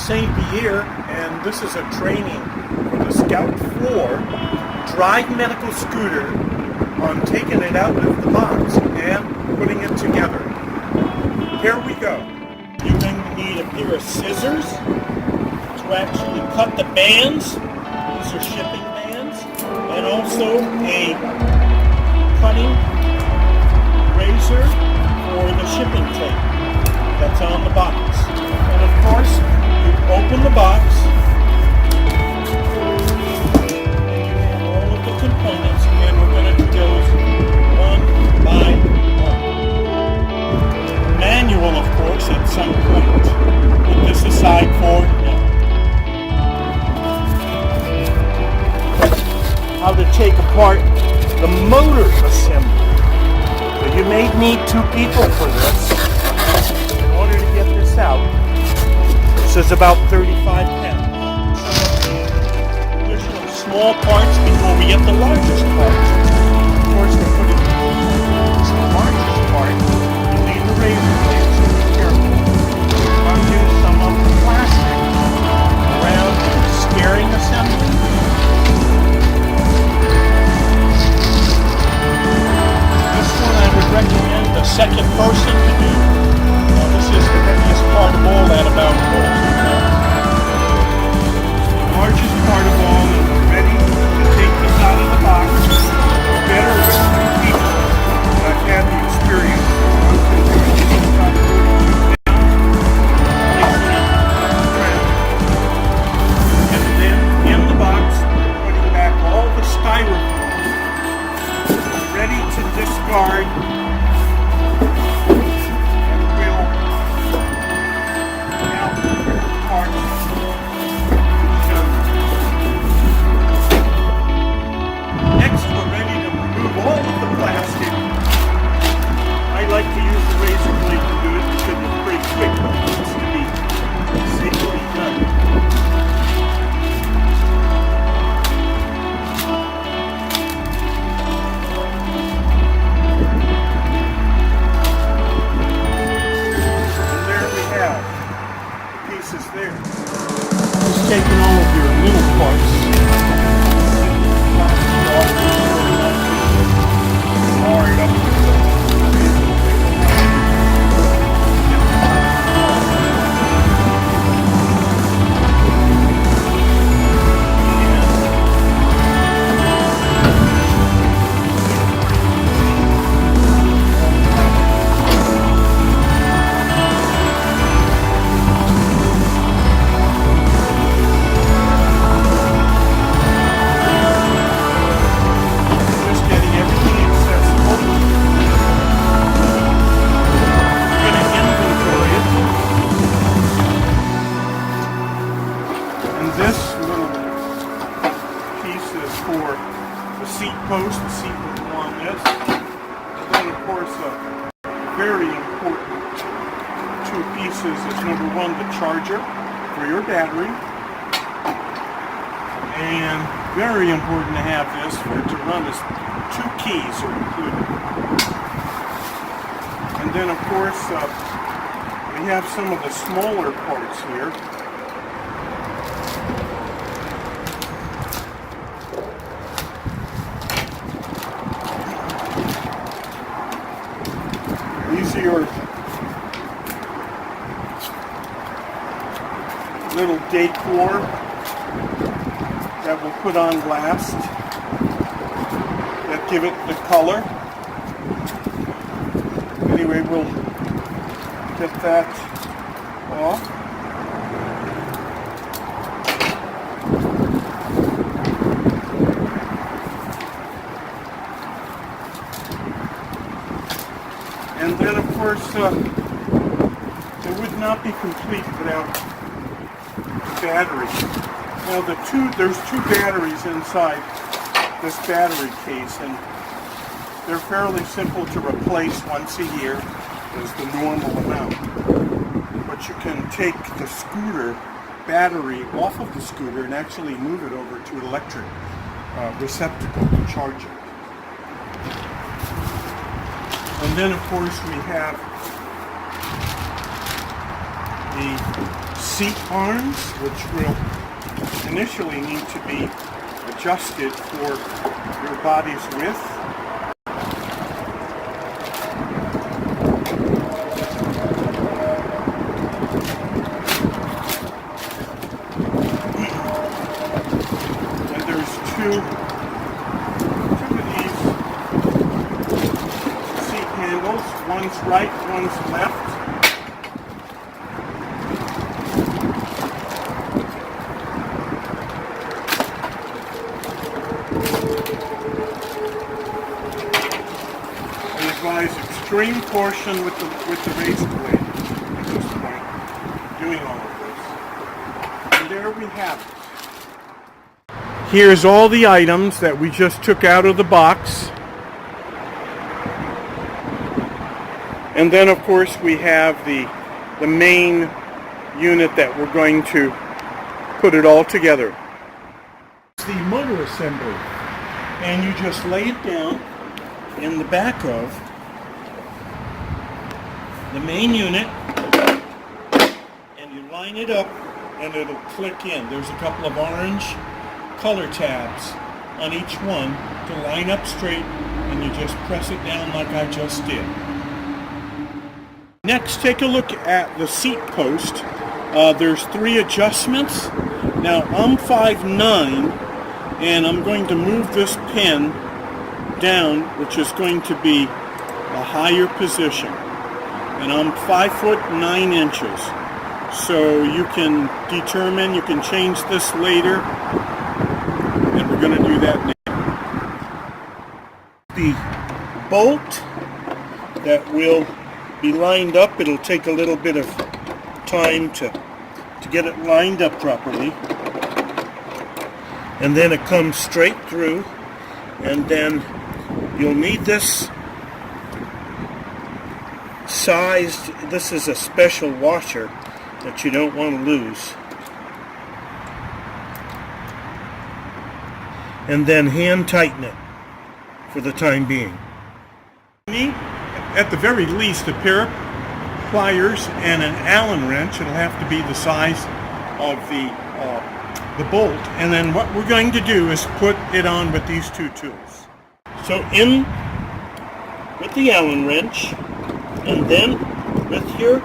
Saint Pierre, and this is a training for the Scout 4 drive medical scooter on taking it out of the box and putting it together. Here we go. You're going to need a pair of scissors to actually cut the bands. These are shipping bands, and also a cutting razor for the shipping tape that's on the box. And of course, you open the box and you have all of the components, and we're going to do those one by one. Manual, of course, at some point. Put this aside for now. How to take apart the motor assembly. So you may need 2 people for this in order to get this out. This is about 35 pounds. Additional small parts before we get the largest parts. Of course, to put it the largest part, you need the razor blade, so be careful. Undo some of the plastic around the steering assembly. This one I would recommend the second person to do. This is the heaviest part of all at about 4 pounds. The largest part of all, and we're ready to take this out of the box. Better with 2 people that have the experience. One can do it about 32 pounds, placing it on the ground. And then in the box, putting back all the styrofoam, ready to discard. Next, we're ready to remove all of the plastic. I like to use the razor blade to do it because it's pretty quick, but it needs to be safely done. And there we have the pieces there. Just taking all of your little parts. Hard up to post, the seat will go on this. And then of course very important 2 pieces is number 1, the charger for your battery. And very important to have this for it to run is 2 keys are included. And then of course we have some of the smaller parts here. These are your little decor that we'll put on last that give it the color. Anyway, we'll get that off. And then, of course, it would not be complete without the battery. Now, there's 2 batteries inside this battery case, and they're fairly simple to replace once a year as the normal amount. But you can take the scooter battery off of the scooter and actually move it over to an electric receptacle to charge it. And then, of course, we have the seat arms, which will initially need to be adjusted for your body's width. And there's two of these seat handles. One's right, one's left. Extreme caution with the razor blade at this point, doing all of this. And there we have it. Here's all the items that we just took out of the box. And then of course we have the main unit that we're going to put it all together. It's the motor assembly. And you just lay it down in the back of the main unit, and you line it up and it'll click in. There's a couple of orange color tabs on each one to line up straight, and you just press it down like I just did. Next, take a look at the seat post. There's 3 adjustments. Now I'm 5'9", and I'm going to move this pin down, which is going to be a higher position. And I'm 5'9". So you can determine, you can change this later, and we're going to do that now. The bolt that will be lined up, it'll take a little bit of time to get it lined up properly. And then it comes straight through, and then you'll need this sized. This is a special washer that you don't want to lose. And then hand tighten it for the time being. At the very least, a pair of pliers and an Allen wrench. It'll have to be the size of the bolt. And then what we're going to do is put it on with these 2 tools. So in with the Allen wrench, and then with your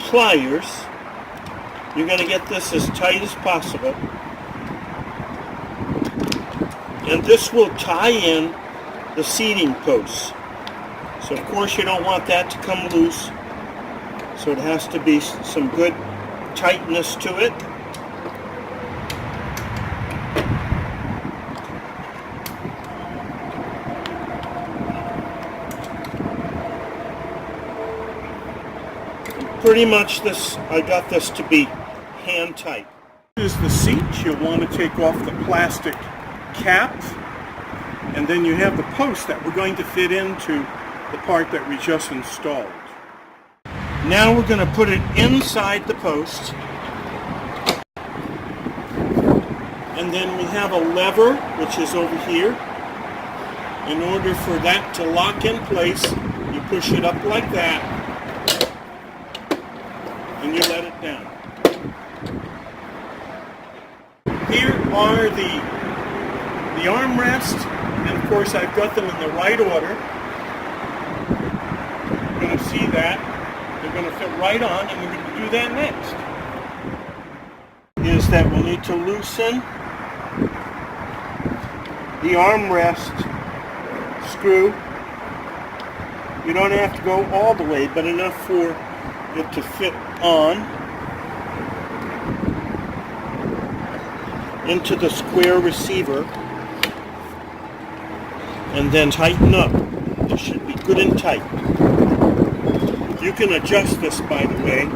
pliers, you're going to get this as tight as possible. And this will tie in the seating posts. So of course you don't want that to come loose. So it has to be some good tightness to it. Pretty much this, I got this to be hand tight. This is the seat. You'll want to take off the plastic cap, and then you have the post that we're going to fit into the part that we just installed. Now we're going to put it inside the post, and then we have a lever which is over here. In order for that to lock in place, you push it up like that, and you let it down. Here are the armrest, and of course I've got them in the right order. You're going to see that. They're going to fit right on, and we're going to do that next. Is that we'll need to loosen the armrest screw. You don't have to go all the way, but enough for it to fit on into the square receiver, and then tighten up. This should be good and tight. You can adjust this, by the way.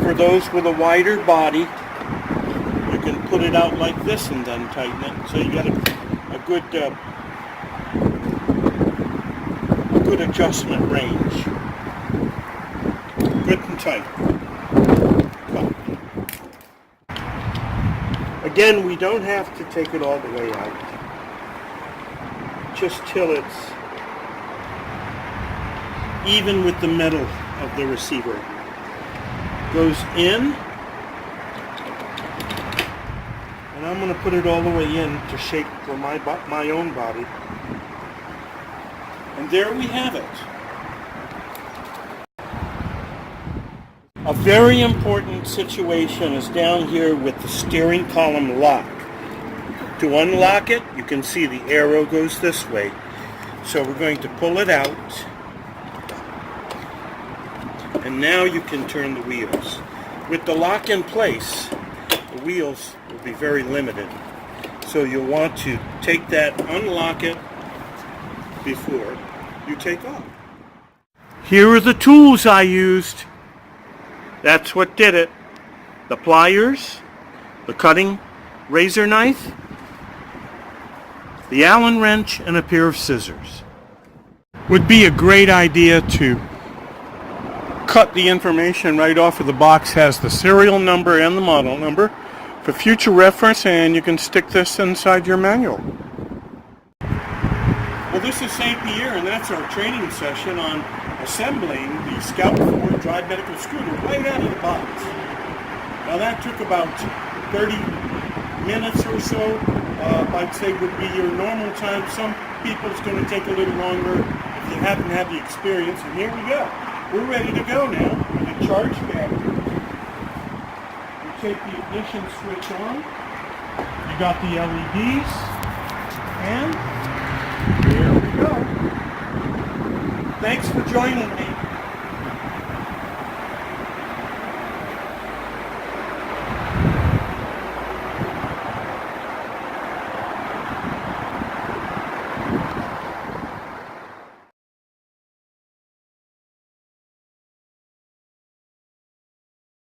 For those with a wider body, you can put it out like this and then tighten it. So you got a good adjustment range. Good and tight. Again, we don't have to take it all the way out. Just till it's even with the metal of the receiver. Goes in, and I'm going to put it all the way in to shape for my own body. And there we have it. A very important situation is down here with the steering column lock. To unlock it, you can see the arrow goes this way. So we're going to pull it out. And now you can turn the wheels. With the lock in place, the wheels will be very limited. So you'll want to take that, unlock it before you take off. Here are the tools I used. That's what did it. The pliers, the cutting razor knife, the Allen wrench, and a pair of scissors. Would be a great idea to cut the information right off of the box. Has the serial number and the model number for future reference, and you can stick this inside your manual. Well, this is Saint Pierre, and that's our training session on assembling the Scout 4 Drive Medical Scooter right out of the box. Now that took about 30 minutes or so. I'd say would be your normal time. Some people it's going to take a little longer if you haven't had the experience. And here we go. We're ready to go now with the charge battery. You take the ignition switch on. You got the LEDs. And here we go. Thanks for joining me.